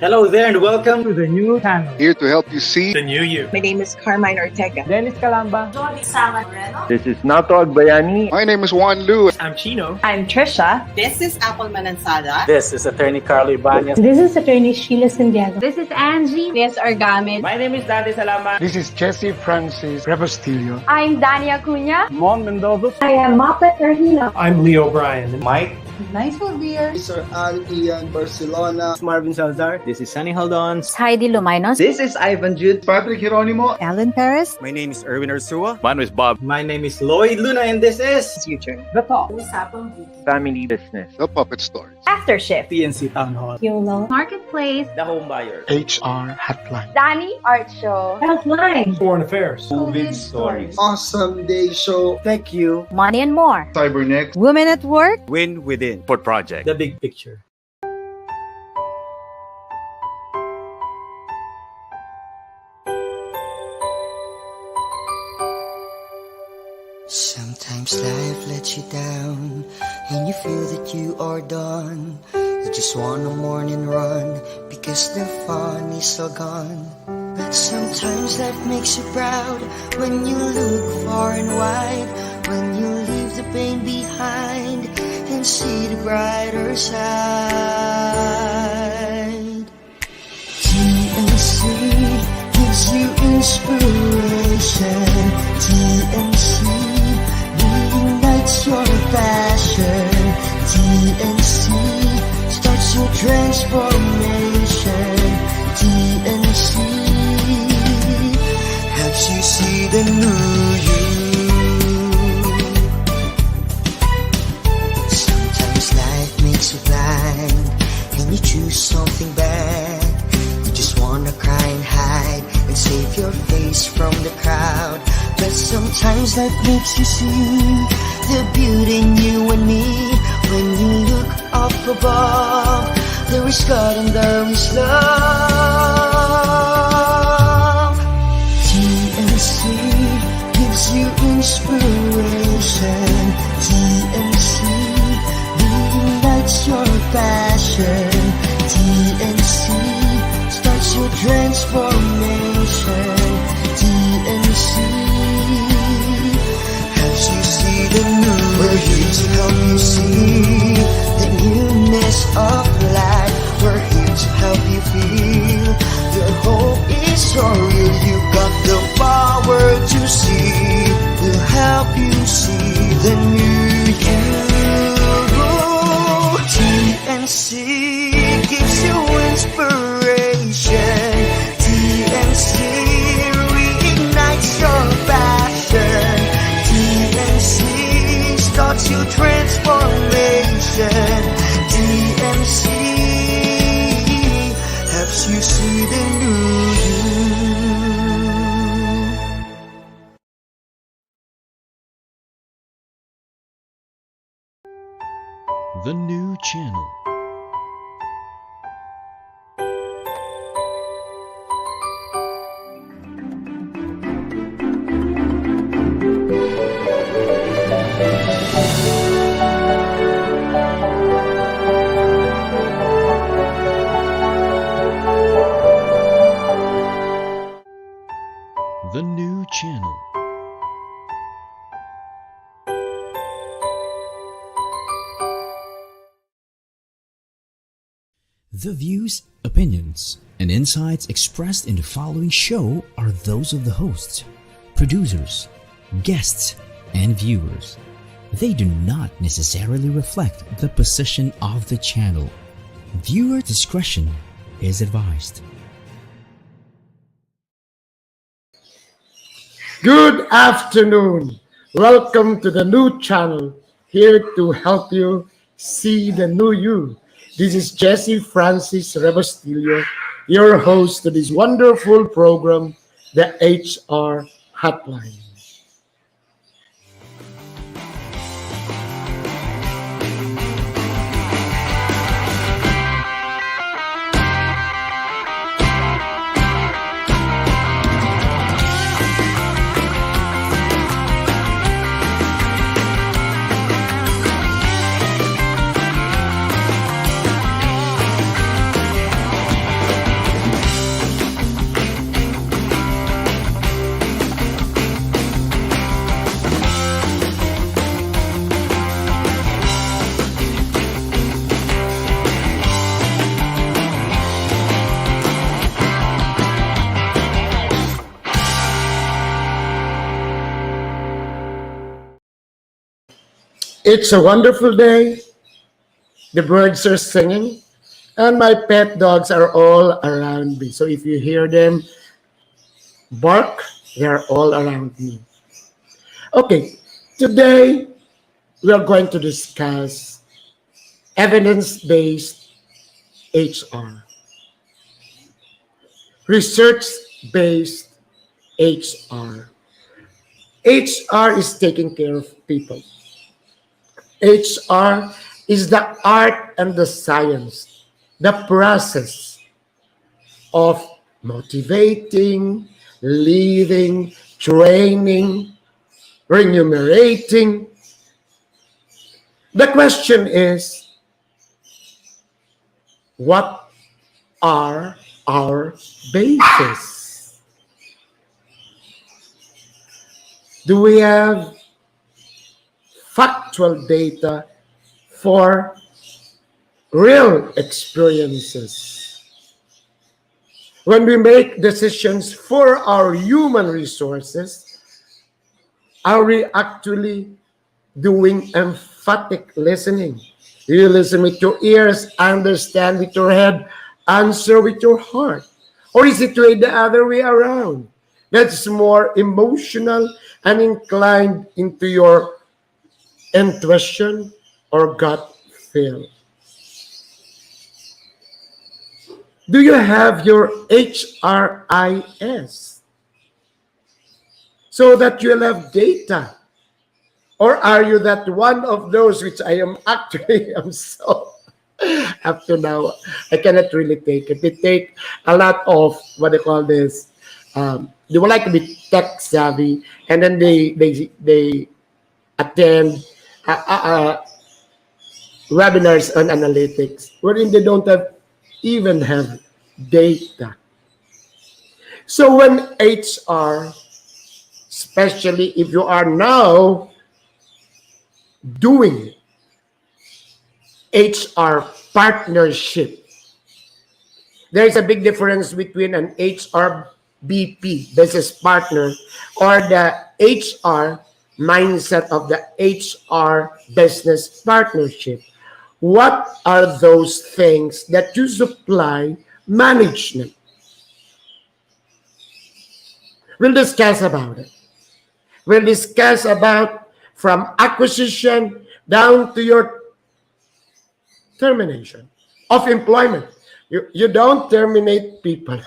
Hello there and welcome to the new channel. Here to help you see the new you. My name is Carmine Ortega. Dennis Calamba. This is Nato Agbayani. My name is Juan Lu. I'm Chino. I'm Trisha. This is Apple Manansada. This is Attorney Carlo Ibanez. This is Attorney Sheila Santiago. This is Angie. This is Orgami. My name is Dante Salama. This is Jesse Francis Rebustillo. I'm Dania Cunha. Mon Mendoza. I am Mapet Erhila. I'm Leo Bryan. Mike. Nice for beer. Sir Al Ian Barcelona. Marvin Salazar. This is Sunny Haldons. Heidi Lumainos. This is Ivan Jude. Patrick Geronimo. Alan Perez. My name is Erwin Ursua. My name is Bob. My name is Lloyd Luna and this is Future. The Talk. Family Business. The Puppet Stories. After Shift. PNC Town Hall. YOLO. Marketplace. The Home Buyer. HR Hotline. Danny Art Show. Hotline. Foreign Affairs. COVID Stories. Awesome Day Show. Thank you. Money and More. Cybernext. Women at Work. Win Within. Port Project. The Big Picture. Sometimes life lets you down and you feel that you are done. You just want a morning run because the fun is all gone. Sometimes life makes you proud when you look far and wide, when you leave the pain behind and see the brighter side. TNC gives you inspiration. TNC reignites your passion. TNC starts your transformation. TNC helps you see the new you. Sometimes life makes you blind and you choose something bad. You just wanna cry and hide and save your face from the crowd. But sometimes life makes you see the beauty in you and me. When you look up above, there is God and there is love. TNC gives you inspiration. TNC reignites your passion. TNC starts your transformation. TNC helps you see the new. We're here to help you see the newness of life. We're here to help you feel your hope is so real. You got the power to see. We'll help you see the new you. TNC gives you inspiration. TNC reignites your passion. TNC starts your transformation. TNC helps you see the new you. The new channel. The new channel. The views, opinions, and insights expressed in the following show are those of the hosts, producers, guests, and viewers. They do not necessarily reflect the position of the channel. Viewer discretion is advised. Good afternoon. Welcome to the new channel, here to help you see the new you. This is Jesse Francis Rebustillo, your host to this wonderful program, the HR Hotline. It's a wonderful day. The birds are singing, and my pet dogs are all around me. So if you hear them bark, they're all around me. Okay, today we are going to discuss evidence-based HR, research-based HR. HR is taking care of people. HR is the art and the science, the process of motivating, leading, training, remunerating. The question is, what are our bases? Do we have factual data for real experiences? When we make decisions for our human resources, are we actually doing emphatic listening? You listen with your ears, understand with your head, answer with your heart. Or is it the other way around? That's more emotional and inclined into your intuition or gut feel. Do you have your HRIS so that you'll have data? Or are you that one of those which I am actually, I'm so, up to now, I cannot really take it. They take a lot of, what they call this, they would like to be tech savvy, and then they attend webinars on analytics, wherein they don't even have data. So when HR, especially if you are now doing HR partnership, there's a big difference between an HR BP, business partner, or the HR mindset of the HR business partnership. What are those things that you supply management? We'll discuss about it. We'll discuss about from acquisition down to your termination of employment. You don't terminate people.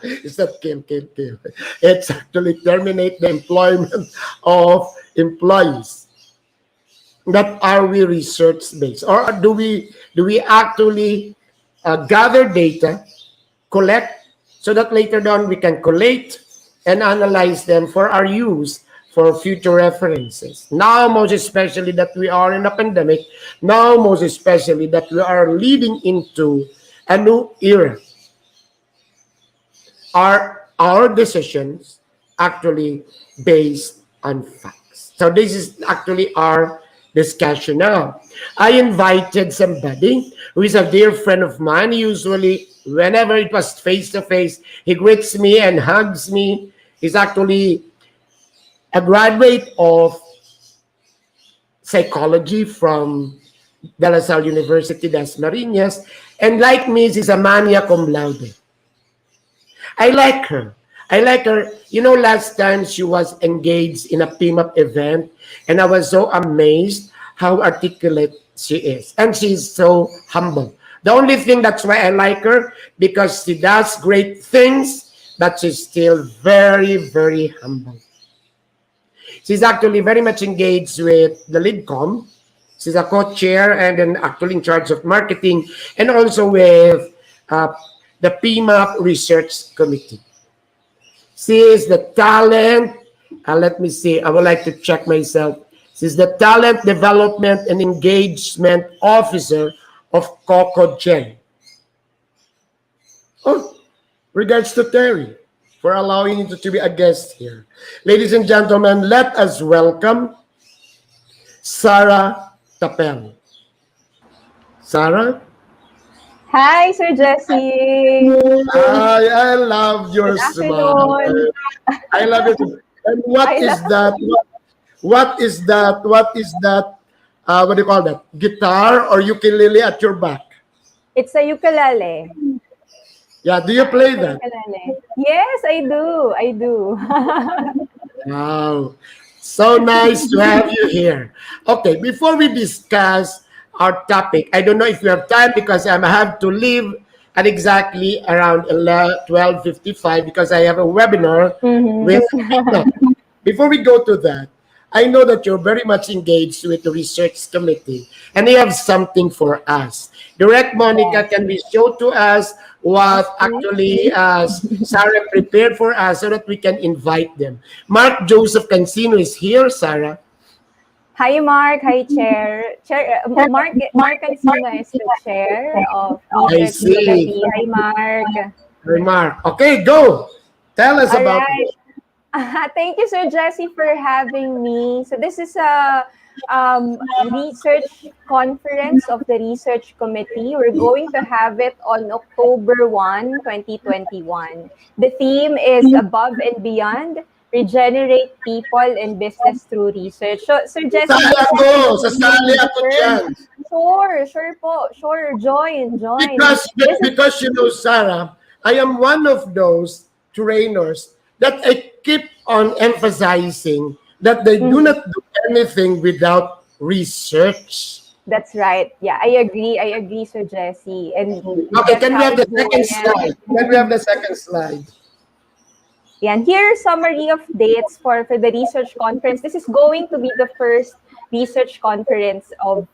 It's not kill. It's actually terminate the employment of employees. But are we research based, or do we actually gather data, collect, so that later on we can collate and analyze them for our use for future references? Now, most especially that we are in a pandemic, now most especially that we are leading into a new era, are our decisions actually based on facts? So this is actually our discussion now. I invited somebody who is a dear friend of mine. Usually, whenever it was face-to-face, he greets me and hugs me. He's actually a graduate of psychology from De La Salle University, Das Marinas, and like me, she's a magna cum laude. I like her. You know, last time she was engaged in a PMAP event, and I was so amazed how articulate she is. And she's so humble. The only thing that's why I like her, because she does great things, but she's still very, very humble. She's actually very much engaged with the LeadCom. She's a co-chair and then actually in charge of marketing, and also with the PMAP Research Committee. She is the talent, let me see, I would like to check myself. She's the Talent Development and Engagement Officer of COCOGEN. Oh, regards to Terry for allowing you to be a guest here. Ladies and gentlemen, let us welcome Sarah Tapel. Sarah? Hi, Sir Jesse. Hi, I love your smile. I love it. And what is that? what do you call that? Guitar or ukulele at your back? It's a ukulele. Yeah, do you play that? Ukulele. Yes, I do. I do. Wow. So nice to have you here. Okay, before we discuss our topic, I don't know if you have time because I have to leave at exactly around 12:55 because I have a webinar with. Before we go to that, I know that you're very much engaged with the research committee and you have something for us. Direct Monica, can we show to us what actually Sarah prepared for us so that we can invite them? Mark Joseph Cancino is here, Sarah. Hi, Mark. Hi, Chair. Mark Cancino is the chair of Research Committee. Hi, Mark. Hi, Mark. Okay, go. Tell us about it. Thank you, Sir Jesse, for having me. So this is a research conference of the Research Committee. We're going to have it on October 1, 2021. The theme is Above and Beyond, Regenerate People and Business Through Research. So, Sir Jesse, sasali ako dyan. Sure po. Sure, join. Because you know, Sarah, I am one of those trainers that I keep on emphasizing that they do not do anything without research. That's right. Yeah, I agree, Sir Jesse. And okay, can we have the second slide? Can we have the second slide? Yeah, and here's summary of dates for the research conference. This is going to be the first research conference of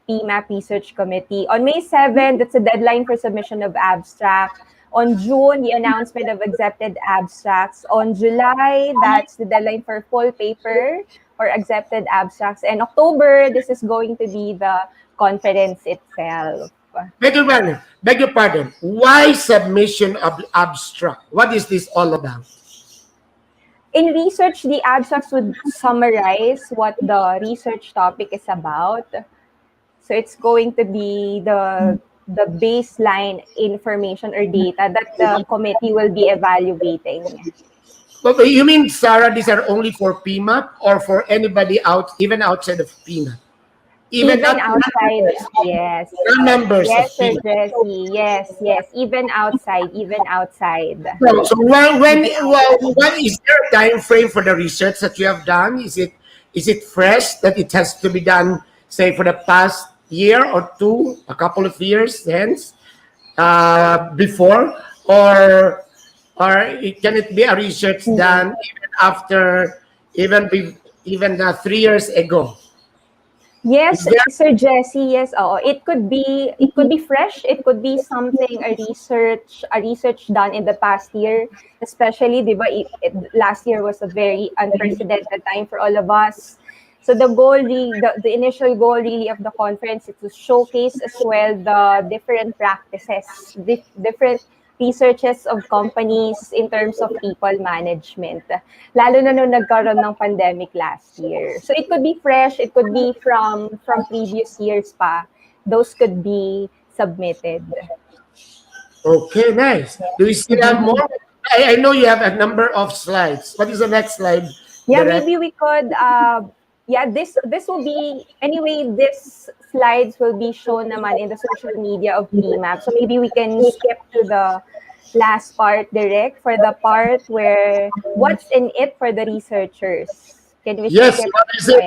PMAP Research Committee. On May 7, that's the deadline for submission of abstract. On June, the announcement of accepted abstracts. On July, that's the deadline for full paper or accepted abstracts. And October, this is going to be the conference itself. Beg your pardon. Why submission of abstract? What is this all about? In research, the abstracts would summarize what the research topic is about. So it's going to be the baseline information or data that the committee will be evaluating. Okay, you mean, Sarah, these are only for PMAP or for anybody even outside of PMAP? Even outside, yes. Members yes, of Jesse, yes. Even outside. So when is there a time frame for the research that you have done? Is it fresh that it has to be done, say, for the past year or two, a couple of years hence, before, or can it be a research done even after, even 3 years ago? Yes, Sir Jesse. Yes, it could be fresh. It could be something a research done in the past year, especially last year was a very unprecedented time for all of us. So the initial goal really of the conference is to showcase as well the different practices, different researches of companies in terms of people management. Lalo na nung nagkaroon ng pandemic last year. So it could be fresh, it could be from previous years pa. Those could be submitted. Okay, nice. Do we still have more? I know you have a number of slides. What is the next slide? Yeah, maybe we could this will be, anyway, this slides will be shown naman in the social media of PMAP. So maybe we can skip to the last part direct for the part where what's in it for the researchers. Can we yes, skip? What is it?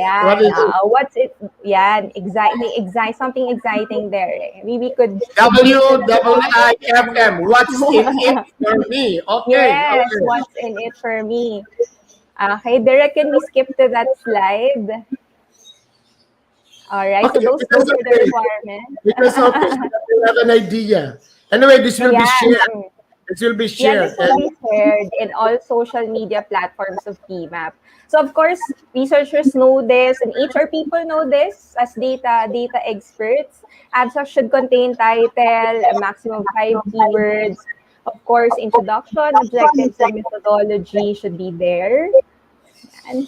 What's it? Yeah, exactly, something exciting there. Maybe we could WIIFM. What's in it for me? Okay. Yes, what's in it for me? Okay, Derek, can we skip to that slide? All right, okay, so those are the requirements. Because we have an idea. Anyway, this will be shared. This will be shared. Yeah, this will be shared in all social media platforms of PMAP. So of course, researchers know this and HR people know this as data experts. Abstract should contain title, a maximum of 5 keywords. Of course, introduction, objectives, and methodology should be there. And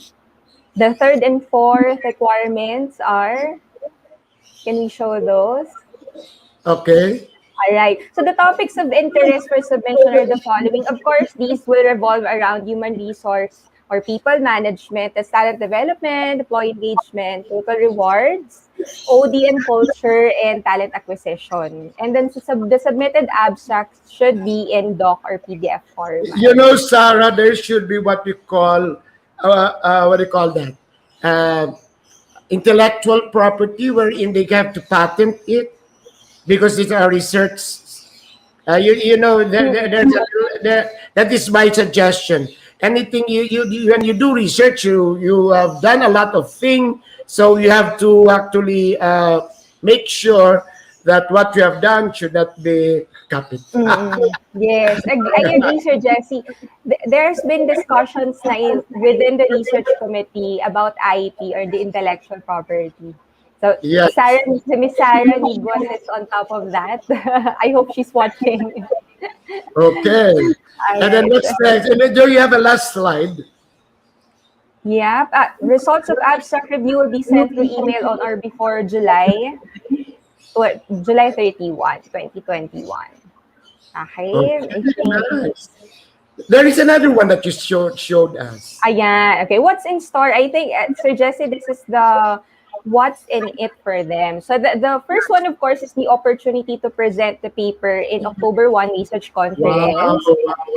the third and fourth requirements are, can we show those? Okay. All right. So the topics of interest for submission are the following. Of course, these will revolve around human resource or people management, talent development, employee engagement, total rewards, OD and culture, and talent acquisition. And then the submitted abstracts should be in doc or PDF format. You know, Sarah, there should be what you call, what do you call that? Intellectual property, wherein they have to patent it because it's a research. You know, that is my suggestion. Anything when you do research, you have done a lot of things, so you have to actually make sure that what you have done should not be copied. Yes, I agree, Sir Jesse. There's been discussions within the research committee about IP or the intellectual property. So yes. Miss Sarah Niguan is on top of that. I hope she's watching. Okay. And then what's next? And then do you have a last slide? Yeah. Results of abstract review will be sent through email on or before July 31, 2021. Okay. Nice. There is another one that you showed us. Ayan. Okay. What's in store? I think, Sir Jesse, this is the what's in it for them. So the first one, of course, is the opportunity to present the paper in October 1 research conference,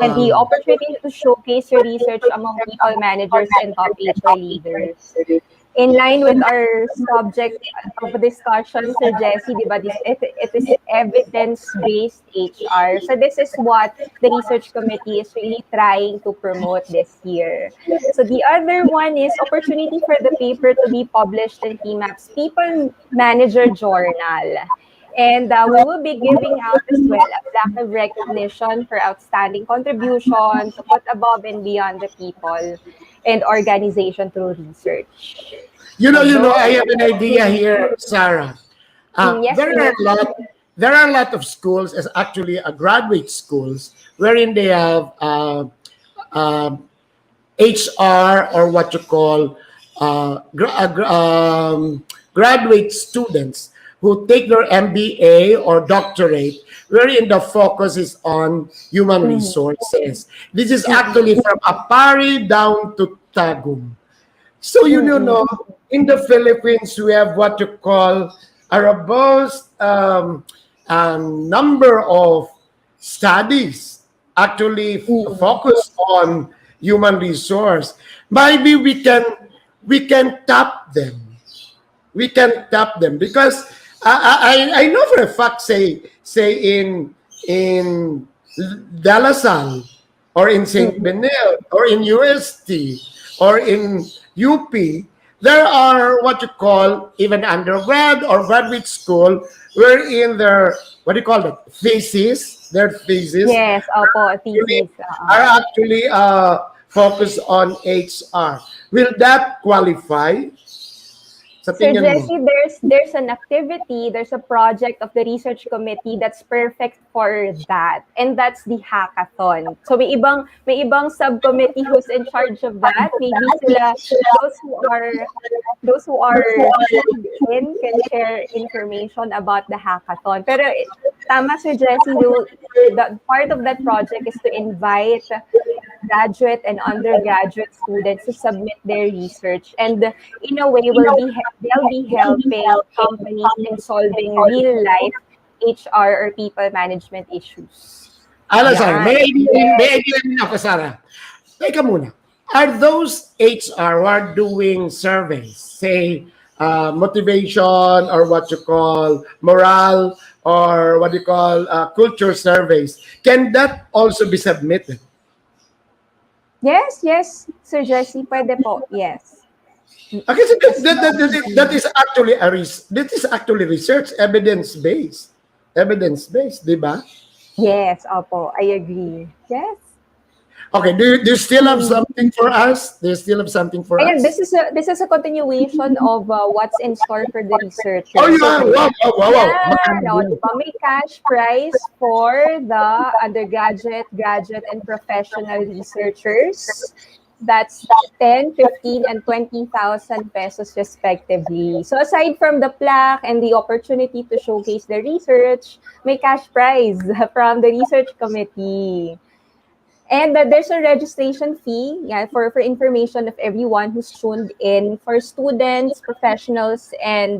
and the opportunity to showcase your research among people managers and top HR leaders. In line with our subject of discussion, Sir Jesse, it is evidence-based HR. So this is what the research committee is really trying to promote this year. So the other one is opportunity for the paper to be published in PMAP's People Manager Journal. And we will be giving out as well a plaque of recognition for outstanding contributions to put above and beyond the people and organization through research. You know, I have an idea here, Sarah. Yes, there are a lot of schools, as actually graduate schools, wherein they have HR or what you call graduate students who take their MBA or doctorate, wherein the focus is on human resources. This is actually from Apari down to Tagum. So you know, in the Philippines, we have what you call a robust number of studies actually focus on human resource. Maybe we can tap them. We can tap them because I know for a fact, say in Dalasal or in St. Benil or in UST or in UP, there are what you call even undergrad or graduate school wherein their what do you call it thesis, their thesis yes, thesis are actually focused on HR. Will that qualify? So Jesse, there's an activity, there's a project of the research committee that's perfect for that, and that's the hackathon. So may ibang subcommittee who's in charge of that. Maybe sila those who are in can share information about the hackathon. Pero tama, Sir Jesse, the part of that project is to invite graduate and undergraduate students to submit their research, and in a way they'll be helping companies in solving real life HR or people management issues. Sarah, may I din ako, Sarah. Teka muna. Are those HR who are doing surveys, say motivation or what you call morale or what you call culture surveys, can that also be submitted? Yes, Sir Jesse, pwede po, yes. Okay, so that is actually research, evidence-based, di ba? Yes, opo, I agree. Yes. Okay, do you still have something for us? Do you still have something for us? This is a continuation of what's in store for the researchers. Oh, yeah. Wow. Yeah, may cash prize for the undergraduate, graduate, and professional researchers. That's 10, 15, and 20,000 pesos respectively. So aside from the plaque and the opportunity to showcase the research, may cash prize from the research committee. And there's a registration fee, for information of everyone who's tuned in, for students, professionals, and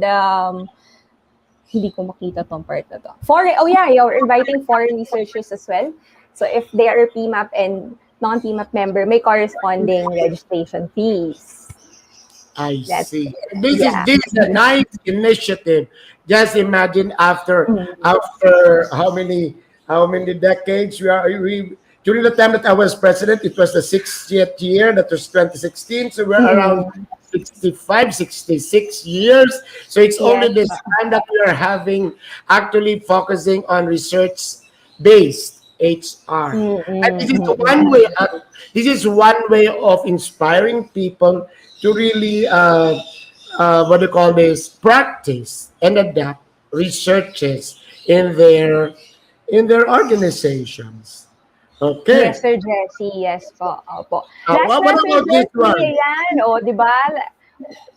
hindi ko makita tong part na to. You're inviting foreign researchers as well. So if they are a PMAP and non-PMAP member, may corresponding registration fees. I see. This is a nice initiative. Just imagine after how many decades during the time that I was president, it was the 60th year, that was 2016. So we're around 65, 66 years. So it's only this time that we are actually focusing on research-based HR. And this is one way of inspiring people to really practice and adapt researches in their organizations. Okay. Yes, Sir Jesse. Yes po. Opo. What about this one? Yan, di ba?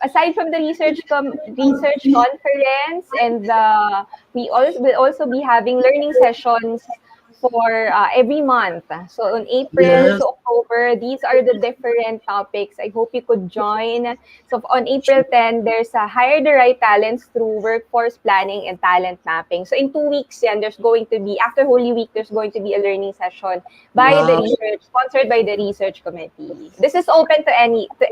Aside from the research conference, and will also be having learning sessions for every month. So on April to October, these are the different topics. I hope you could join. So on April 10, there's a Hire the Right Talents through Workforce Planning and Talent Mapping. So in 2 weeks, there's going to be, after Holy Week, there's going to be a learning session sponsored by the research committee. This is open to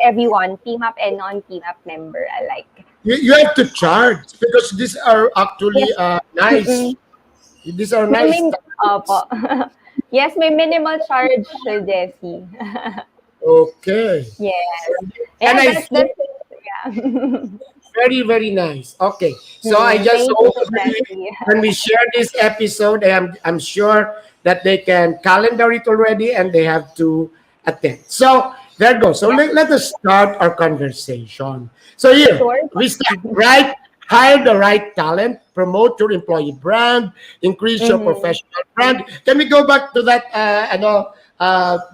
everyone, PMAP and non-PMAP member alike. You have to charge because these are actually nice. These are nice. Yes, may minimal charge, Sir Jesse. Okay. Yes. And that's very, very nice. Okay. So I just hope when we share this episode, I'm sure that they can calendar it already and they have to attend. So there goes. So let us start our conversation. So here, we start, right? Hire the right talent, promote your employee brand, increase your professional brand. Can we go back to that,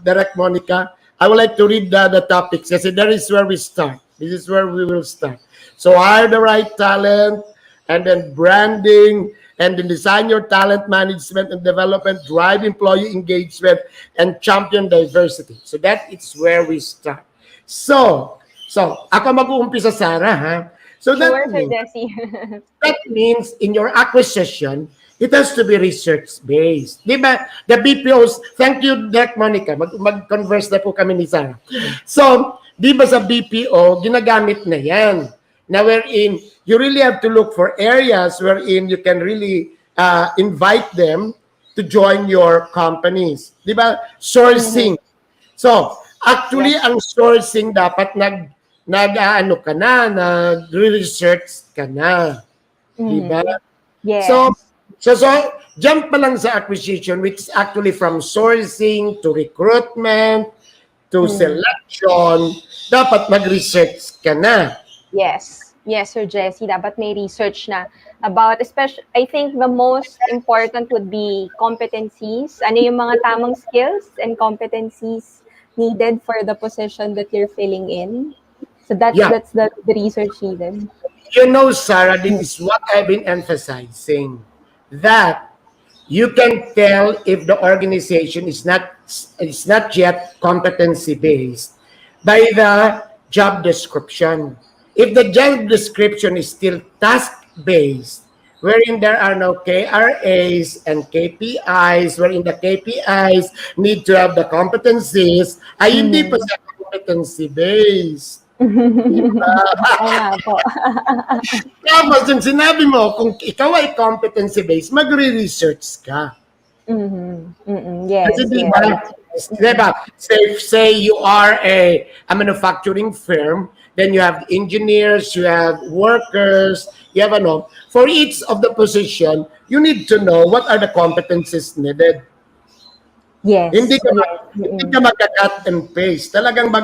Direct Monica? I would like to read the topics. Kasi that is where we start. This is where we will start. So hire the right talent, and then branding, and then design your talent management and development, drive employee engagement, and champion diversity. So that is where we start. So ako mag-uumpisa, Sarah, ha? So that means in your acquisition, it has to be research-based. Di ba? The BPOs, thank you, Direct Monica. Mag-converse na po kami ni Sarah. So, di ba sa BPO, ginagamit na yan. Now, wherein you really have to look for areas wherein you can really invite them to join your companies. Di ba? Sourcing. So, actually, ang sourcing dapat nag-research ka na. Diba? Yes. So jump pa lang sa acquisition, which is actually from sourcing to recruitment to selection, dapat mag-research ka na. Yes. Yes, Sir Jesse, dapat may research na about, especially, I think the most important would be competencies. Ano yung mga tamang skills and competencies needed for the position that you're filling in? So that's the research needed. You know, Sarah, this is what I've been emphasizing. That you can tell if the organization is not yet competency-based by the job description. If the job description is still task-based, wherein there are no KRAs and KPIs, wherein the KPIs need to have the competencies, ay hindi pa siya competency-based. Tapos yung sinabi mo, kung ikaw ay competency-based, magre-research ka. Yes. Kasi diba, say you are a manufacturing firm, then you have engineers, you have workers, you have for each of the position, you need to know what are the competencies needed. Yes. Hindi ka mag-cut and paste. Talagang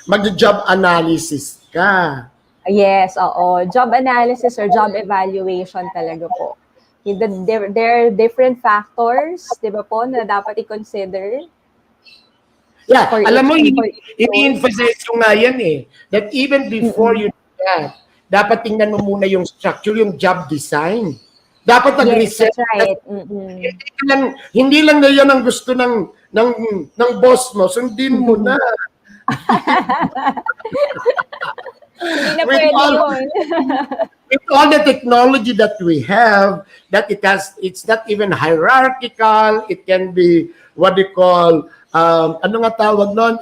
mag-job analysis ka. Yes, oo. Job analysis or job evaluation talaga po. There are different factors, di ba po, na dapat i-consider. Yeah, alam mo, i-emphasize ko nga yan that even before you do that, dapat tingnan mo muna yung structure, yung job design. Dapat nag-research. Yes, that's right. Hindi lang na yan ang gusto ng ng ng boss mo, sundin mo na. Hindi na With pwede all- yun. With all the technology that we have, that it's not even hierarchical, it can be what they call, ano nga tawag nun?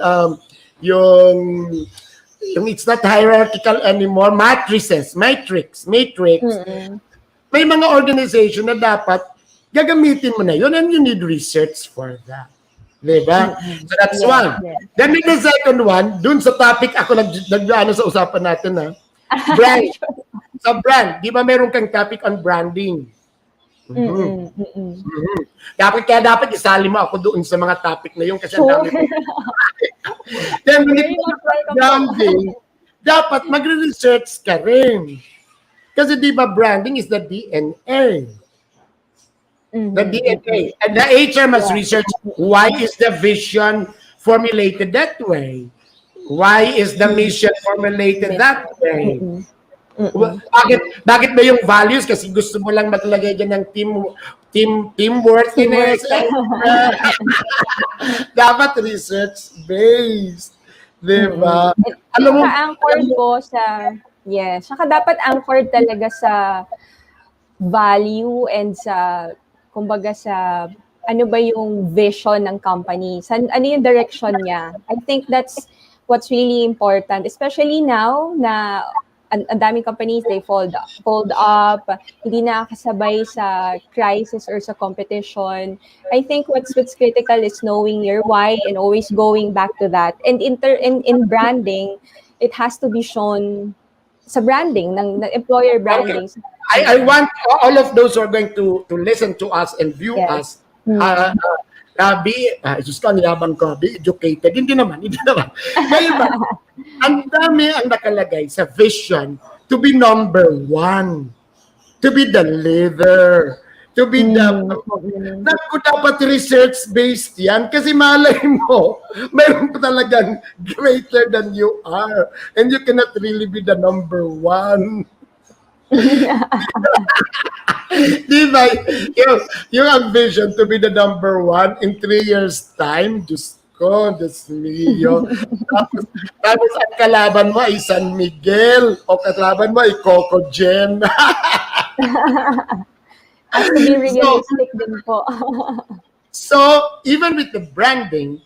Yung it's not hierarchical anymore, matrix. May mga organization na dapat gagamitin mo na yun and you need research for that. Diba? So that's one. Then the second one, dun sa topic ako nag-ano sa usapan natin ha. Brand. Sa brand, di ba meron kang topic on branding? Kaya dapat isali mo ako doon sa mga topic na yun kasi ang dami. Then when it comes to branding, dapat magre-research ka rin. Kasi di ba branding is the DNA. The DNA. And the HR must research why is the vision formulated that way? Why is the mission formulated that way? Bakit ba yung values? Kasi gusto mo lang maglagay dyan ng teamworthiness. Dapat research-based. Diba? Alam mo, anchored po sa, yes, saka dapat anchored talaga sa value and sa, kumbaga sa, ano ba yung vision ng company? Ano yung direction niya? I think that's what's really important, especially now na ang daming companies, they fold up, hindi nakakasabay sa crisis or sa competition. I think what's critical is knowing your why and always going back to that. And in branding, it has to be shown sa branding, ng employer branding. Okay. I want all of those who are going to listen to us and view us, be educated. Hindi naman. Diba? Ang dami ang nakalagay sa vision to be number one, to be the leader, to be dapat research-based yan kasi malay mo, mayroon pa talagang greater than you are and you cannot really be the number one. Diba? Yung ambition to be the number one in 3 years' time, Diyos ko, Diyos mio. Tapos ang kalaban mo ay San Miguel o kalaban mo ay COCOGEN. Has to be realistic din po. So, even with the branding,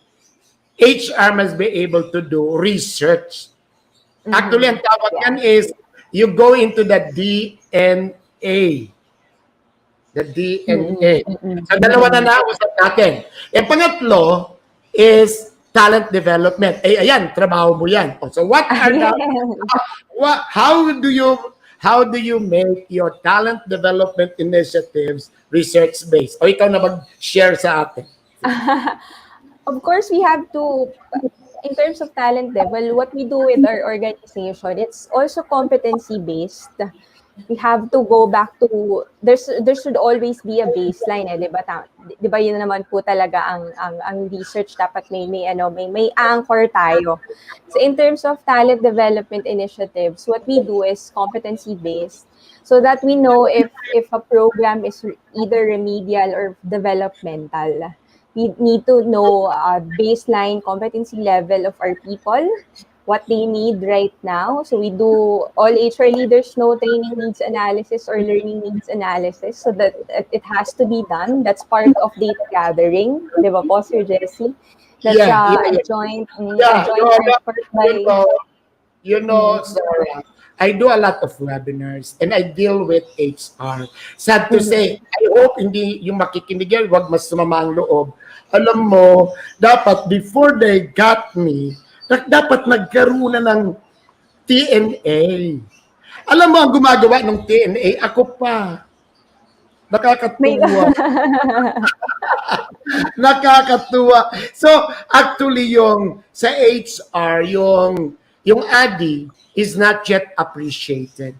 HR must be able to do research. Actually, ang tawag yan is you go into the DNA. The DNA. So, dalawa na nausap natin. Yung pangatlo is talent development. Ayan, trabaho mo yan. So, what are how do you make your talent development initiatives research-based? O ikaw na mag-share sa atin. Of course, we have to, in terms of talent level, what we do with our organization, it's also competency-based. We have to go back to, there should always be a baseline, di ba? Di ba yun naman po talaga ang research, dapat may anchor tayo. So in terms of talent development initiatives, what we do is competency-based so that we know if a program is either remedial or developmental. We need to know baseline competency level of our people, what they need right now. So we do, all HR leaders know training needs analysis or learning needs analysis so that it has to be done. That's part of data gathering. Di ba po, Sir Jesse? That's a joint effort by... Sarah, I do a lot of webinars and I deal with HR. Sad to say, I hope hindi yung makikinig yan, wag mas sumama ang loob. Alam mo, dapat before they got me, dapat nagkaroon na ng TNA. Alam mo, ang gumagawa ng TNA, ako pa. Nakakatuwa. Nakakatuwa. So, actually, yung sa HR, yung ADI is not yet appreciated.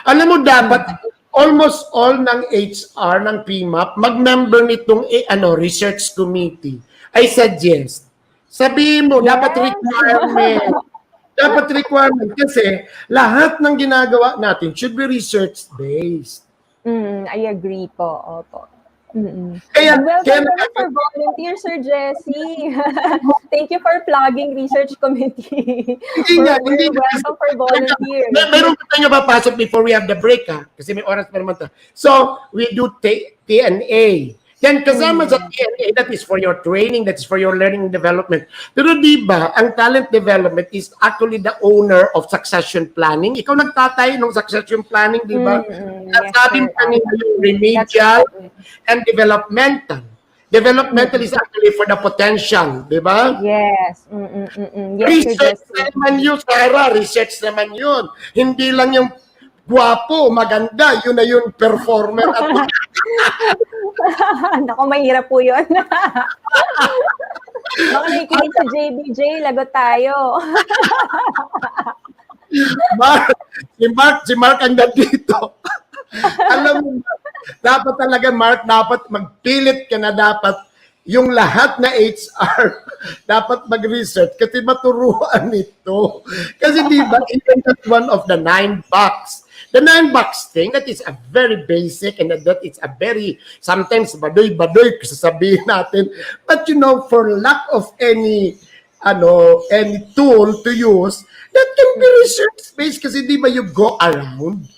Alam mo, dapat almost all ng HR, ng PMAP, mag-member nitong research committee. I suggest, sabihin mo, dapat requirement. Dapat requirement kasi lahat ng ginagawa natin should be research-based. I agree po. Opo. Kaya, And welcome naman for volunteer, Sir Jesse. Thank you for plugging research committee. Welcome for volunteer. Meron pa tayo mapasok before we have the break, ha? Kasi may oras pa naman to. So, we do TNA. Yan, kasama sa TNA, that is for your training, that is for your learning and development. Pero di ba, ang talent development is actually the owner of succession planning. Ikaw nagtatay ng succession planning, di ba? Nasabing kanina yung remedial and developmental. Developmental is actually for the potential, di ba? Yes. Yes, Research naman yun, Sarah. Research naman yun. Hindi lang yung guwapo, maganda, yun na yun, performer. Naku, mahirap po yun. Baka nakikinig sa JBJ, lagot tayo. Si Mark ang nandito. Alam mo, dapat talaga, Mark, dapat magpilit ka na dapat yung lahat na HR dapat mag-research kasi maturuan ito. Kasi di ba, even that's one of the 9 bucks. The 9 bucks thing, that is a very basic and that is a very, sometimes badoy-badoy sasabihin natin. But you know, for lack of any tool to use, that can be research-based kasi di ba you go around,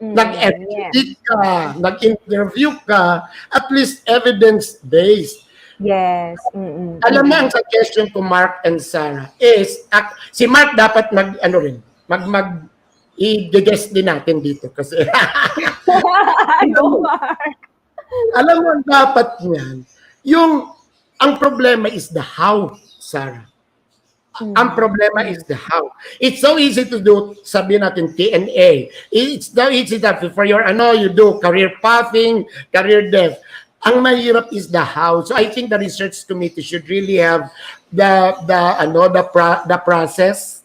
nag-educate ka, nag-interview ka, at least evidence-based. Yes. Alam mo, ang suggestion ko, Mark and Sarah, is, si Mark dapat i-guess din natin dito kasi alam mo, dapat niyan, ang problema is the how, Sarah. Ang problema is the how. It's so easy to do, sabihin natin, TNA. It's so easy that for your, you do career pathing, career dev. Ang mahirap is the how. So I think the research committee should really have the process.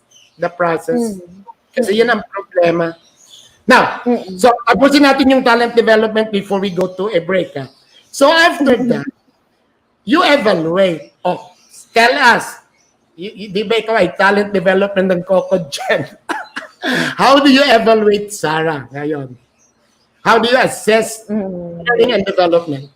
Kasi yan ang problema. Now, so tapusin natin yung talent development before we go to a break. So after that, you evaluate. Tell us, di ba ikaw ay talent development ng COCOGEN? How do you evaluate, Sarah, ngayon? How do you assess learning and development?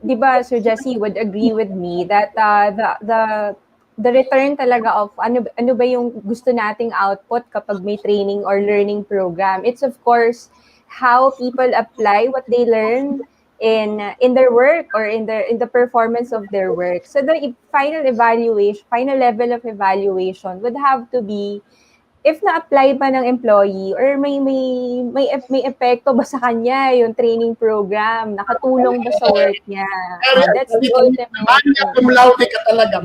Di ba, Sir Jesse would agree with me that the return talaga of ano ba yung gusto nating output kapag may training or learning program. It's of course how people apply what they learn in their work or in the performance of their work. So the final level of evaluation would have to be if na-apply ba ng employee or may epekto ba sa kanya yung training program, nakatulong ba sa work niya. That's the ultimate. Manda cum laude ka talaga.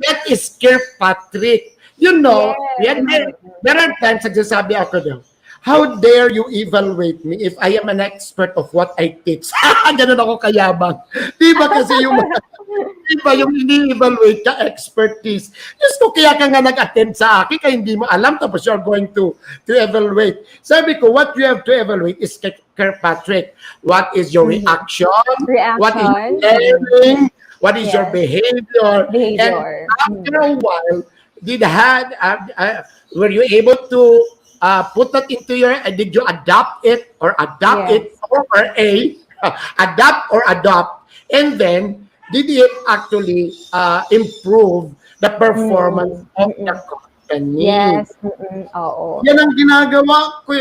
That is Kirkpatrick. You know, there are times nagsasabi ako daw, how dare you evaluate me if I am an expert of what I teach? Ganun ako kayabang. Di ba kasi yung ini-evaluate ka, expertise. Just ko kaya ka nga nag-attend sa akin, kaya hindi mo alam, tapos you're going to evaluate. Sabi ko, what you have to evaluate is Kirkpatrick. What is your reaction? What is your learning? What is your behavior? And after a while, were you able to put that into did you adapt it or adapt it adapt or adopt? And then, did it actually improve the performance of the company? Yes. Oo. Yan ang ginagawa ko.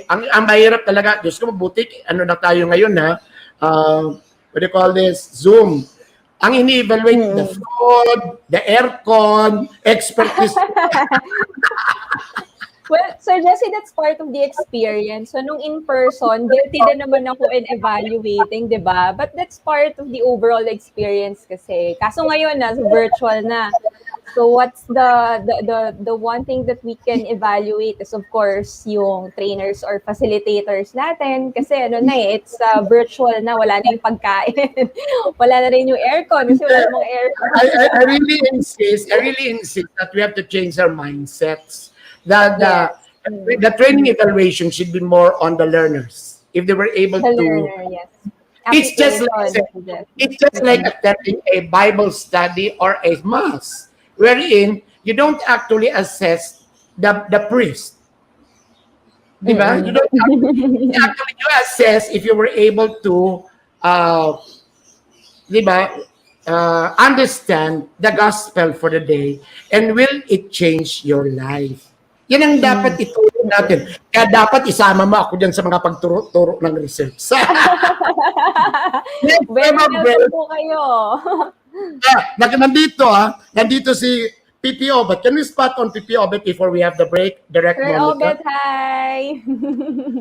Ang mahirap talaga. Diyos ko, mabuti. Na tayo ngayon, ha? What do you call this? Zoom. Ang ini-evaluate, the food, the aircon, expertise. Well, Sir Jesse, that's part of the experience. So, nung in-person, guilty din naman ako in evaluating, di ba? But that's part of the overall experience kasi. Kaso ngayon, virtual na. So, what's the one thing that we can evaluate is, of course, yung trainers or facilitators natin. Kasi, it's virtual na. Wala na yung pagkain. Wala na rin yung aircon. Kasi wala namang aircon. I really insist that we have to change our mindsets. The training evaluation should be more on the learners. If they were able to, learner, yes. It's just like attending a Bible study or a mass, wherein you don't actually assess the priest. Di ba? You don't actually you assess if you were able to di ba, understand the gospel for the day and will it change your life? Yan ang dapat ituro natin. Kaya dapat isama mo ako dyan sa mga pagturo-turo ng research. Welcome po kayo. Nandito si PPO, but can we spot on PPO Obet before we have the break? Direct Sir Monica. Obet, hi!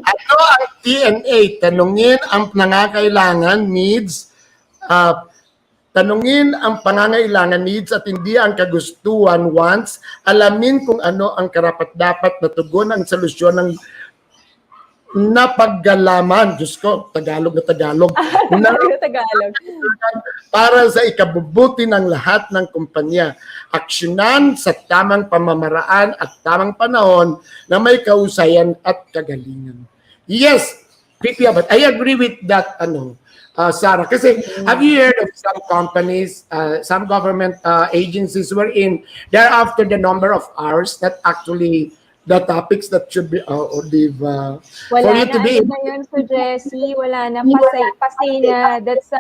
Ano ang TNA? Tanungin ang pangangailangan needs, tanungin ang pangangailangan needs at hindi ang kagustuhan wants. Alamin kung ano ang karapat-dapat na tugon ang solusyon ng napaggalaman. Diyos ko, Tagalog na Tagalog. Tagalog. Para sa ikabubuti ng lahat ng kumpanya. Aksyonan sa tamang pamamaraan at tamang panahon na may kausayan at kagalingan. Yes, PPO, but I agree with that, Sarah. Kasi have you heard of some companies, some government agencies wherein they're after the number of hours that actually the topics that should be for you to be na yun, Sir Jessie. Wala na. Pasay na. That's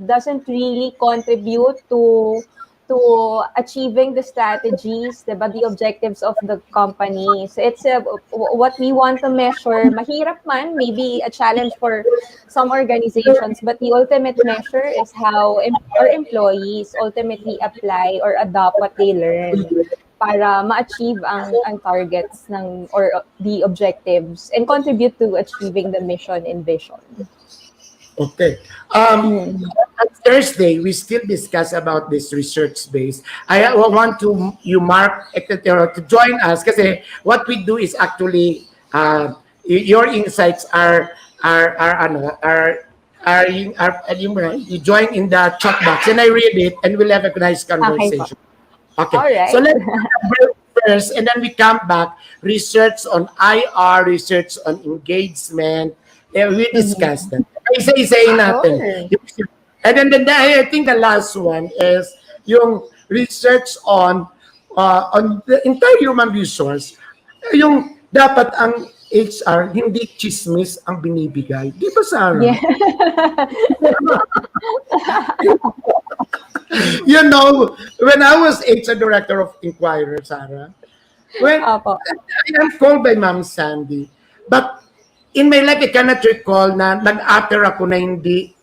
doesn't really contribute to achieving the strategies, diba, the objectives of the company. So it's what we want to measure. Mahirap man, maybe a challenge for some organizations, but the ultimate measure is how our employees ultimately apply or adopt what they learn para ma-achieve ang targets or the objectives and contribute to achieving the mission and vision. Okay. On Thursday, we still discuss about this research base. I want you, Mark, to join us kasi what we do is actually your insights are you join in the chat box and I read it and we'll have a nice conversation. Okay. All right. So let's break first and then we come back. Research on IR, research on engagement. We discuss that. Isa-isayin natin. Sure. And then I think the last one is yung research on the entire human resource. Yung dapat ang HR, hindi chismis ang binibigay. Di ba, Sarah? Yeah. You know, when I was HR Director of Inquirer, Sarah, when I'm called by Ma'am Sandy, but in my life, I cannot recall na nag-utter ako na hindi,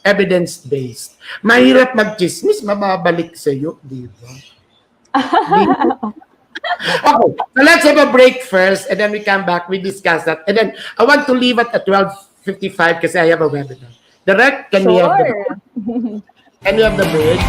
evidence-based. Mahirap mag-chismis, mababalik sa'yo, di ba? Okay, so let's have a break first, and then we come back, we discuss that. And then, I want to leave at 12:55 kasi I have a webinar. Direct, can we have the break?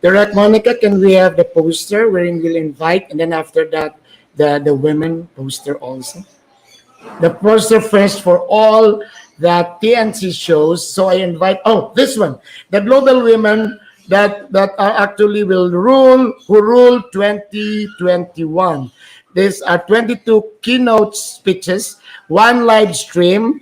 Direct Monica, can we have the poster wherein we'll invite, and then after that, the women poster also? The poster first for all the TNC shows. So I invite, this one, the global women that are actually who rule 2021. These are 22 keynote speeches, one live stream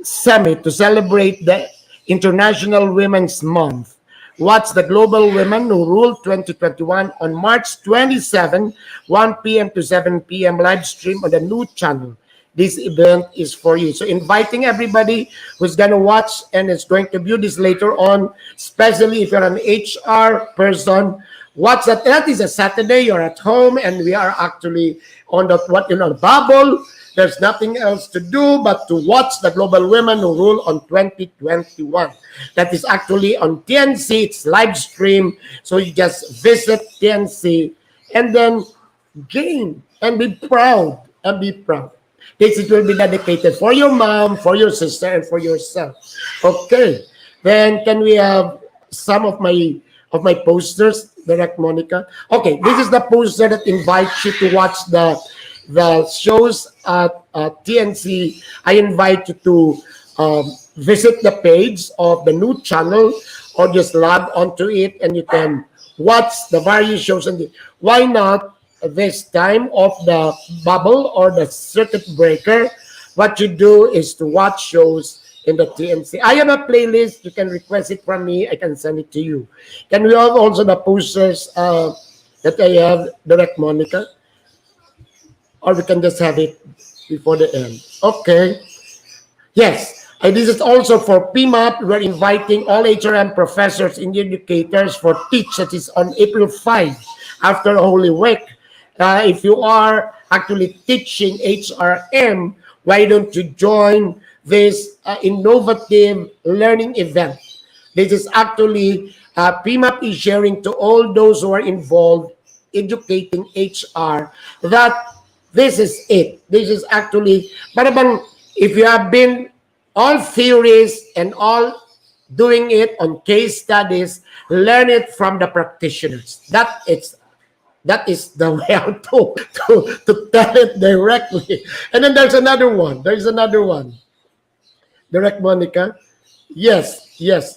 summit to celebrate the International Women's Month. Watch the Global Women Who Rule 2021 on March 27, 1 p.m. to 7 p.m. live stream on the new channel. This event is for you. So inviting everybody who's going to watch and is going to view this later on, especially if you're an HR person, watch that. That is a Saturday, you're at home, and we are actually on the bubble. There's nothing else to do but to watch the Global Women Who Rule on 2021. That is actually on TNC. It's live stream. So you just visit TNC and then gain and be proud This will be dedicated for your mom, for your sister, and for yourself. Okay. Then can we have some of my posters, Direct Monica? Okay, this is the poster that invites you to watch the shows at TNC. I invite you to visit the page of the new channel or just log onto it and you can watch the various shows. And why not this time of the bubble or the circuit breaker? What you do is to watch shows in the TNC. I have a playlist. You can request it from me. I can send it to you. Can we have also the posters that I have, Direct Monica? Or we can just have it before the end. Okay. Yes. And this is also for PMAP. We're inviting all HRM professors and educators for Teach. That is on April 5 after Holy Week. If you are actually teaching HRM, why don't you join this innovative learning event? This is actually PMAP is sharing to all those who are involved educating HR that this is it. This is actually, if you have been all theories and all doing it on case studies, learn it from the practitioners. That is the way out to tell it directly. And then there's another one. Direct Monica. Yes.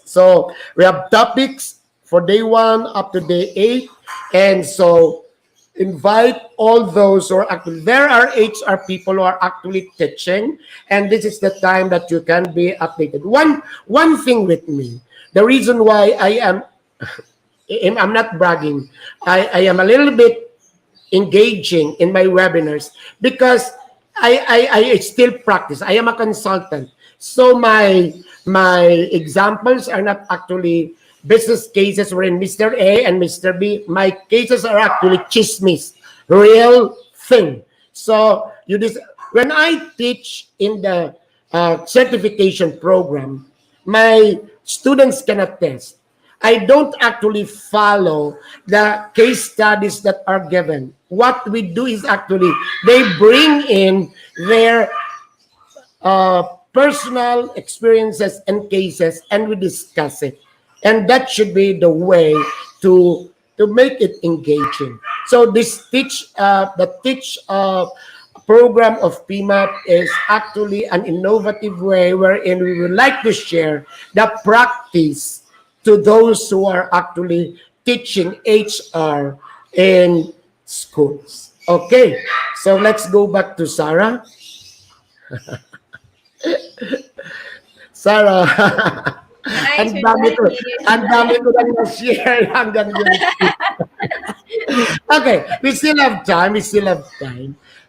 So we have topics for day 1 up to day 8. And so invite all those who are actually, there are HR people who are actually teaching, and this is the time that you can be updated. One thing with me, the reason why I'm not bragging, I am a little bit engaging in my webinars because I still practice. I am a consultant. So my examples are not actually business cases wherein Mr. A and Mr. B. My cases are actually chismis, real thing. So when I teach in the certification program, my students can attest. I don't actually follow the case studies that are given. What we do is actually they bring in their personal experiences and cases, and we discuss it. And that should be the way to make it engaging. So this the teach program of PMAP is actually an innovative way wherein we would like to share the practice to those who are actually teaching HR in schools. Okay, so let's go back to Sarah. Sarah. Ang dami ko lang na-share hanggang yun. Okay, we still have time.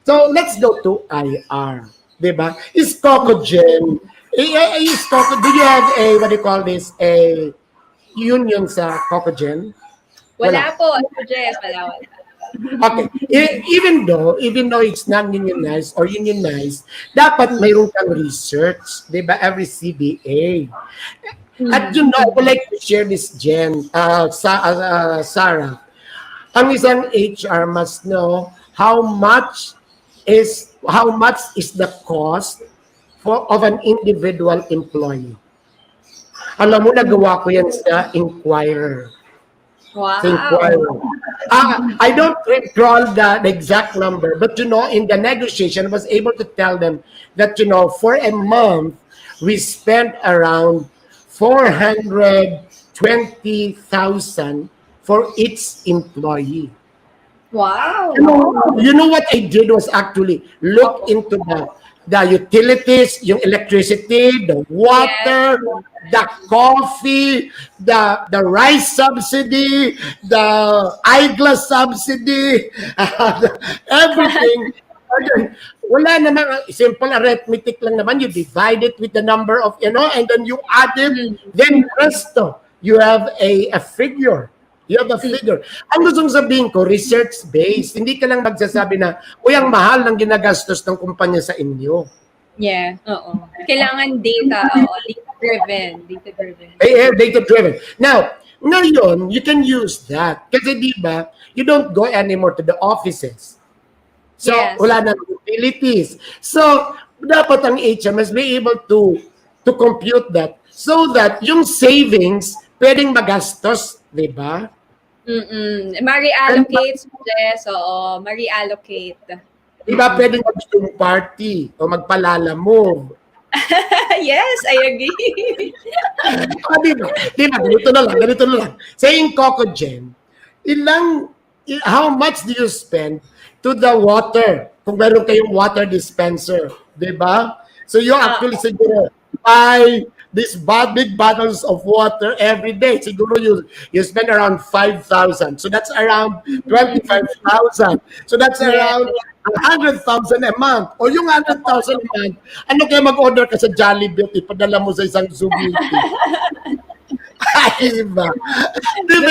So let's go to IR. Diba? Is COCOGEN, do you have a, what do you call this, a union sa COCOGEN? Wala po, Jess, wala. Okay, even though it's non-unionized or unionized, dapat mayroon kang research, di ba, every CBA. At I would like to share this, Jen, Sarah. Ang isang HR must know how much is the cost of an individual employee. Alam mo, nagawa ko yan sa Inquirer. Wow. I don't recall the exact number, but in the negotiation, I was able to tell them that for a month we spent around 420,000 for each employee. Wow. You know what I did was actually look into the utilities, yung electricity, the water, the coffee, the rice subsidy, the eyeglass subsidy, everything. Wala naman, simple arithmetic lang naman. You divide it with the number of, and then you add it, then presto, you have a figure. You have a figure. Ang gustong sabihin ko, research-based. Hindi ka lang magsasabi na, ang mahal ng ginagastos ng kumpanya sa inyo. Yeah, oo. Kailangan data, data-driven. Data-driven. Now, ngayon, you can use that. Kasi di ba, you don't go anymore to the offices. So, wala na utilities. So, dapat ang HR must be able to compute that so that yung savings pwedeng magastos, di ba? Ma-reallocate, Jess. Oo, ma-reallocate. Di ba pwedeng mag-Zoom party o magpalala-move? Yes, I agree. Di ba? Ganito na lang. Saying COCOGEN, how much do you spend to the water? Kung meron kayong water dispenser, di ba? So you actually siguro buy these big bottles of water every day. Siguro you spend around 5,000. So that's around 25,000. So that's around 100,000 a month. O yung 100,000 a month, ano kaya mag-order ka sa Jollibee, ipadala mo sa isang Zoom meeting? Ay, diba? Diba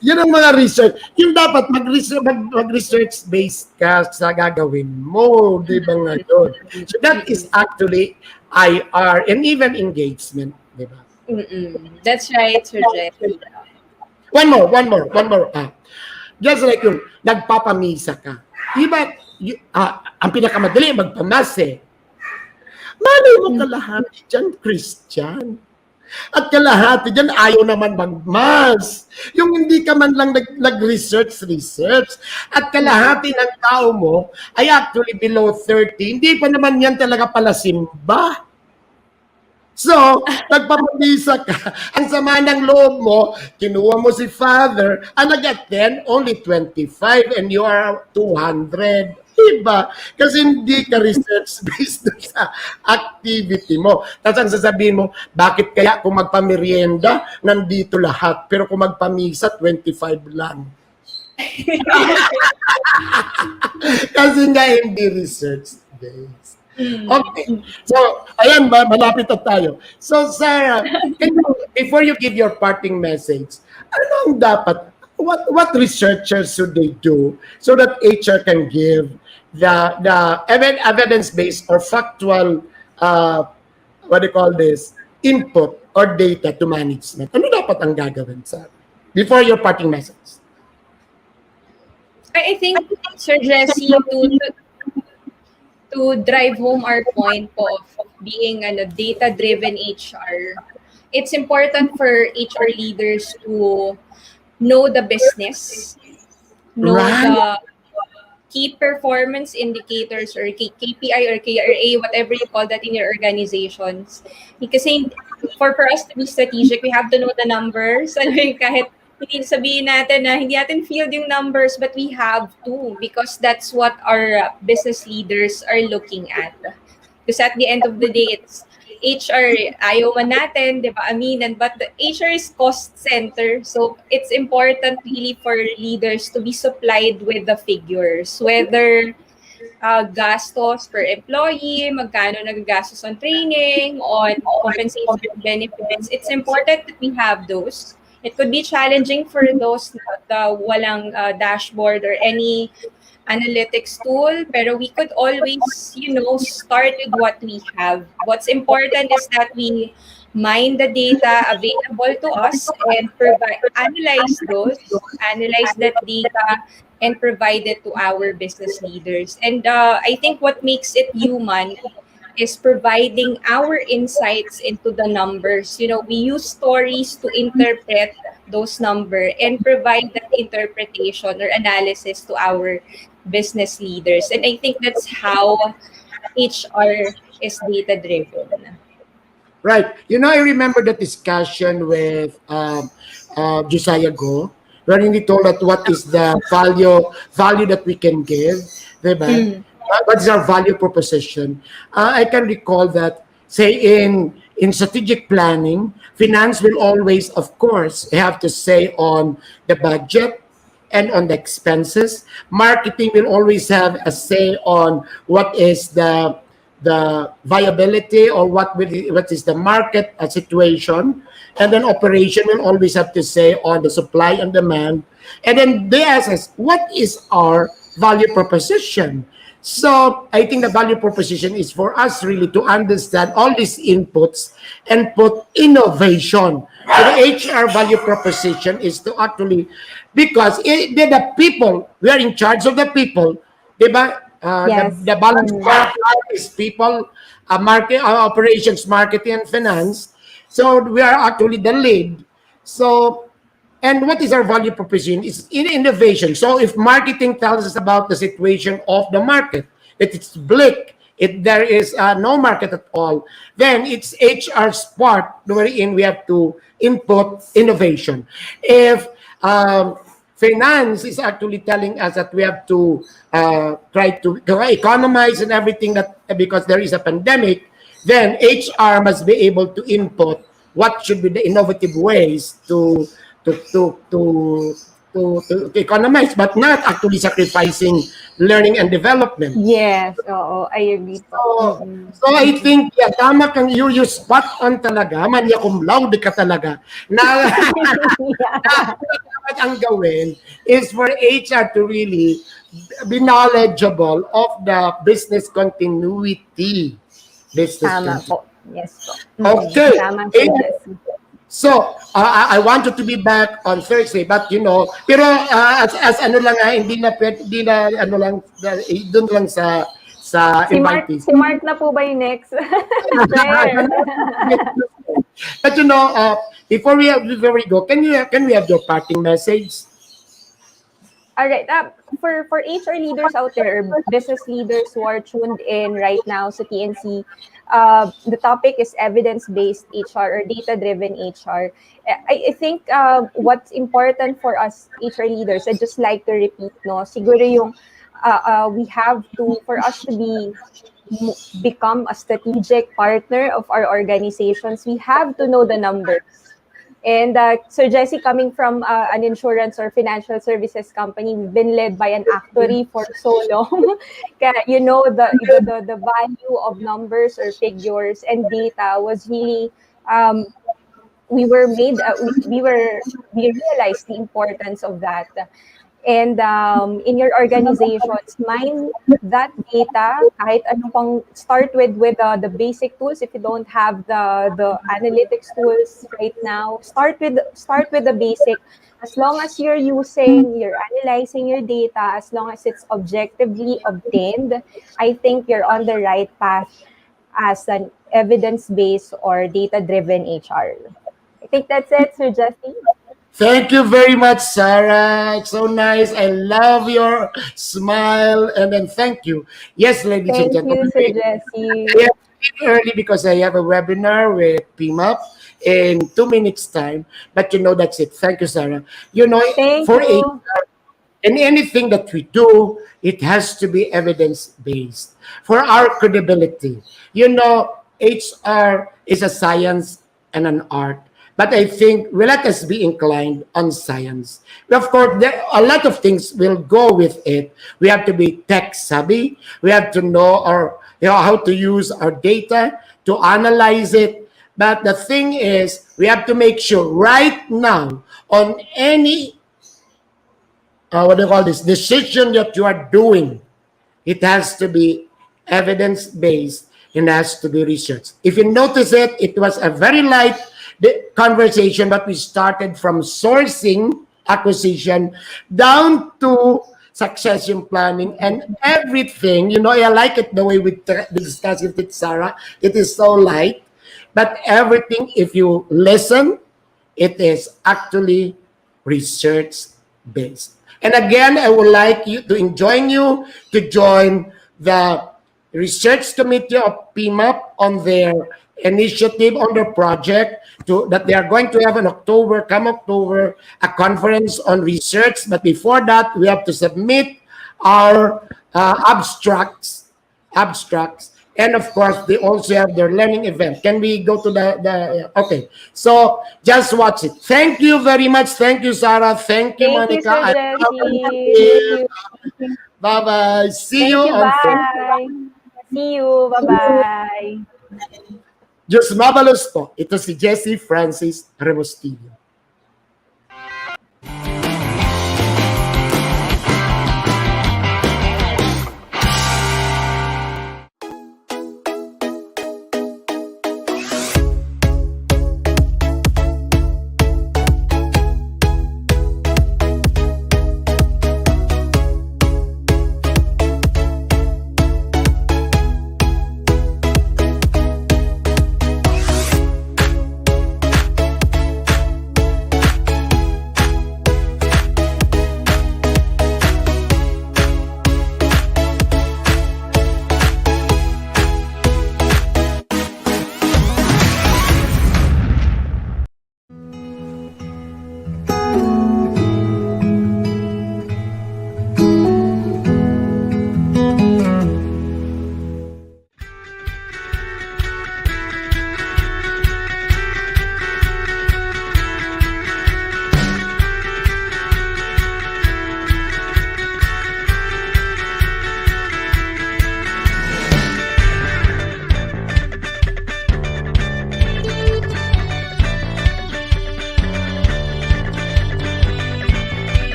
yun ang mga research. Yung dapat mag-research-based ka sa gagawin mo. Di ba nga yun? So that is actually IR and even engagement. Di ba? That's right, Sir Jeff. One more. Just like yung nagpapamisa ka. Di ba, ang pinakamadali, magpamas eh. Malay mo kalahati dyan, Christian. At kalahati dyan, ayaw naman magmas. Yung hindi ka man lang nag-research. At kalahati ng tao mo ay actually below 30. Hindi pa naman yan talaga pala simba. So, nagpapamisa ka. Ang sama ng loob mo, kinuha mo si Father, ang nag-attend only 25 and you are 200. Diba? Kasi hindi ka research-based sa activity mo. Tapos ang sasabihin mo, bakit kaya kung magpamerienda, nandito lahat, pero kung magpamisa, 25 lang. Kasi nga hindi research-based. Okay. So, ayan, malapit na tayo. So, Sarah, before you give your parting message, ano ang dapat, what researchers should they do so that HR can give the evidence-based or factual, input or data to management? Ano dapat ang gagawin, Sarah? Before your parting message. I think, Sir Jesse, to drive home our point po of being a data-driven HR, it's important for HR leaders to know the business, know the key performance indicators or KPI or KRA, whatever you call that in your organizations. Kasi for us to be strategic, we have to know the numbers. Kahit hindi sabihin natin na hindi natin field yung numbers, but we have to, because that's what our business leaders are looking at. Because at the end of the day, it's HR, ayaw man natin, di ba, aminan, but the HR is cost center. So it's important really for leaders to be supplied with the figures, whether gastos per employee, magkano nagagastos on training, on compensation benefits. It's important that we have those. It could be challenging for those na walang dashboard or any analytics tool, pero we could always, start with what we have. What's important is that we mine the data available to us and analyze that data and provide it to our business leaders. And I think what makes it human is providing our insights into the numbers. We use stories to interpret those numbers and provide that interpretation or analysis to our business leaders. And I think that's how HR is data driven. Right. I remember the discussion with Josiah Go, wherein he told us what is the value that we can give, diba? What is our value proposition? I can recall that, say, in strategic planning, finance will always, of course, have to say on the budget and on the expenses. Marketing will always have a say on what is the viability or what is the market situation. And then operation will always have to say on the supply and demand. And then they ask us, what is our value proposition? So I think the value proposition is for us really to understand all these inputs and put innovation. So the HR value proposition is to actually, because they're the people, we are in charge of the people, diba? Yes. The balance is people, operations, marketing, and finance. So we are actually the lead. So, and what is our value proposition? It's in innovation. So if marketing tells us about the situation of the market, that it's bleak, there is no market at all, then it's HR's part wherein we have to input innovation. If finance is actually telling us that we have to try to economize and everything, that because there is a pandemic, then HR must be able to input what should be the innovative ways to economize, but not actually sacrificing learning and development. Yes, I agree. So I think, tama kang you spot on talaga, manya cum laude ka talaga, na ang gawin is for HR to really be knowledgeable of the business continuity. Tama po. Yes po. Okay. Tama po. So, I want you to be back on Thursday, but pero as ano lang hindi na ano lang, doon lang sa invitees. Si Mark na po ba yung next? But before we go, can we have your parting message? All right. For HR leaders out there, business leaders who are tuned in right now sa TNC, the topic is evidence-based HR or data-driven HR. I think what's important for us HR leaders, I just like to repeat, siguro yung we have to, for us to become a strategic partner of our organizations, we have to know the numbers. And Sir Jesse, coming from an insurance or financial services company, we've been led by an actuary for so long. Kaya, the value of numbers or figures and data was really, we realized the importance of that. And in your organizations, mine that data, kahit ano pang, start with the basic tools. If you don't have the analytics tools right now, start with the basic. As long as you're analyzing your data, as long as it's objectively obtained, I think you're on the right path as an evidence-based or data-driven HR. I think that's it, Sir Jesse. Thank you very much, Sarah. It's so nice. I love your smile. And then thank you. Yes, ladies and gentlemen. Thank you, Sir Jesse. I have early because I have a webinar with PMUP in 2 minutes time. But that's it. Thank you, Sarah. Thank for you. HR, in anything that we do, it has to be evidence-based for our credibility. HR is a science and an art. But I think let us be inclined on science. Of course, a lot of things will go with it. We have to be tech savvy. We have to know how to use our data to analyze it. But the thing is, we have to make sure right now on any decision that you are doing, it has to be evidence-based and has to be researched. If you notice it was a very light conversation, but we started from sourcing, acquisition, down to succession planning, and everything. You know, I like it the way we discuss it with Sarah. It is so light, but everything, if you listen, it is actually research-based. And again, I would like you to join the research committee of PMAP on their initiative, on their project that they are going to have in October, a conference on research. But before that, we have to submit our abstracts. And of course, they also have their learning event. Can we go to the okay. So just watch it. Thank you very much. Thank you, Sarah. Thank you, Monica. Bye-bye. See you on Bye. See you. Bye-bye. Diyos mabalos po. Ito si Jessie Francis Rebustillo.